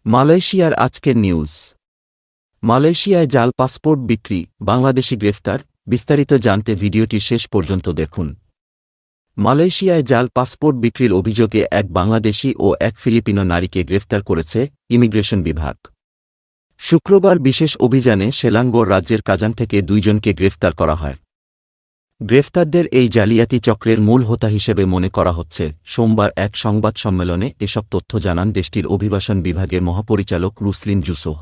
মালয়েশিয়ার আজকের নিউজ। মালয়েশিয়ায় জাল পাসপোর্ট বিক্রি, বাংলাদেশি গ্রেফতার। বিস্তারিত জানতে ভিডিওটি শেষ পর্যন্ত দেখুন। মালয়েশিয়ায় জাল পাসপোর্ট বিক্রির অভিযোগে এক বাংলাদেশি ও এক ফিলিপিনো নারীকে গ্রেফতার করেছে ইমিগ্রেশন বিভাগ। শুক্রবার বিশেষ অভিযানে সেলাঙ্গোর রাজ্যের কাজান থেকে দুইজনকে গ্রেফতার করা হয়। গ্রেফতারদের এই জালিয়াতি চক্রের মূল হোতা হিসেবে মনে করা হচ্ছে। সোমবার এক সংবাদ সম্মেলনে এসব তথ্য জানান দেশটির অভিবাসন বিভাগের মহাপরিচালক রুসলিন জুসোহ।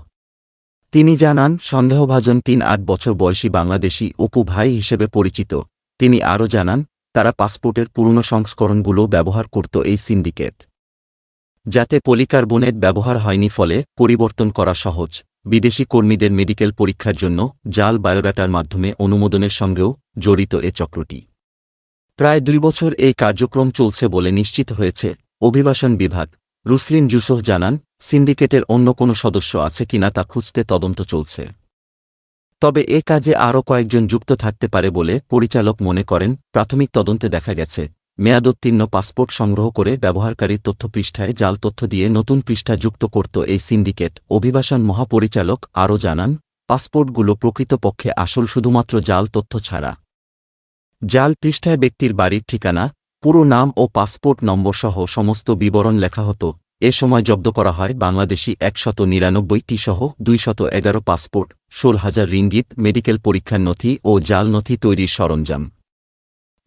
তিনি জানান, সন্দেহভাজন ৩-৮ বছর বয়সী বাংলাদেশি অপু ভাই হিসেবে পরিচিত। তিনি আরও জানান, তারা পাসপোর্টের পুরনো সংস্করণগুলো ব্যবহার করত এই সিন্ডিকেট, যাতে পলিকার্বনেট ব্যবহার হয়নি, ফলে পরিবর্তন করা সহজ। বিদেশি কর্মীদের মেডিকেল পরীক্ষার জন্য জাল বায়োডাটার মাধ্যমে অনুমোদনের সঙ্গেও জড়িত এ চক্রটি। প্রায় ২ বছর এই কার্যক্রম চলছে বলে নিশ্চিত হয়েছে অভিবাসন বিভাগ। রুসলিন জুসোহ জানান, সিন্ডিকেটের অন্য কোনো সদস্য আছে কিনা তা খুঁজতে তদন্ত চলছে। তবে এ কাজে আরও কয়েকজন যুক্ত থাকতে পারে বলে পরিচালক মনে করেন। প্রাথমিক তদন্তে দেখা গেছে, মেয়াদোত্তীর্ণ পাসপোর্ট সংগ্রহ করে ব্যবহারকারীর তথ্য পৃষ্ঠায় জাল তথ্য দিয়ে নতুন পৃষ্ঠা যুক্ত করত এই সিন্ডিকেট। অভিবাসন মহাপরিচালক আরও জানান, পাসপোর্টগুলো প্রকৃতপক্ষে আসল শুধুমাত্র জাল তথ্য ছাড়া। জাল পৃষ্ঠায় ব্যক্তির বাড়ির ঠিকানা, পুরো নাম ও পাসপোর্ট নম্বর সহ সমস্ত বিবরণ লেখা হতো। এ সময় জব্দ করা হয় বাংলাদেশি ১৯৯টি সহ ২১১ পাসপোর্ট, ১৬,০০০ রিঙ্গিত, মেডিকেল পরীক্ষার নথি ও জাল নথি তৈরির সরঞ্জাম।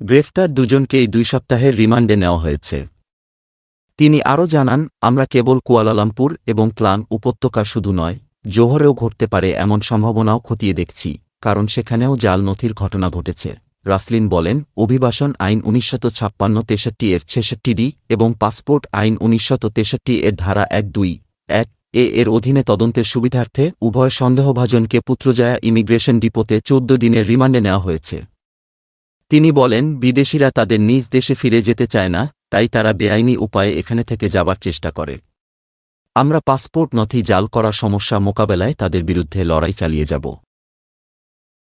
গ্রেফতার দুজনকেই ২ সপ্তাহের রিমান্ডে নেওয়া হয়েছে। তিনি আরও জানান, আমরা কেবল কুয়ালালামপুর এবং ক্লাং উপত্যকা শুধু নয়, জোহরেও ঘটতে পারে এমন সম্ভাবনাও খতিয়ে দেখছি, কারণ সেখানেও জাল নথির ঘটনা ঘটেছে। রাসলিন বলেন, অভিবাসন আইন ১৯৫৬-৬৩ এর ৬৬D এবং পাসপোর্ট আইন ১৯৬৩ এর ধারা ১২(১) এর অধীনে তদন্তের সুবিধার্থে উভয় সন্দেহভাজনকে পুত্রজায়া ইমিগ্রেশন ডিপোতে ১৪ দিনের রিমান্ডে নেওয়া হয়েছে। তিনি বলেন, বিদেশিরা তাদের নিজ দেশে ফিরে যেতে চায় না, তাই তারা বেআইনি উপায়ে এখানে থেকে যাবার চেষ্টা করে। আমরা পাসপোর্ট নথি জাল করার সমস্যা মোকাবেলায় তাদের বিরুদ্ধে লড়াই চালিয়ে যাব।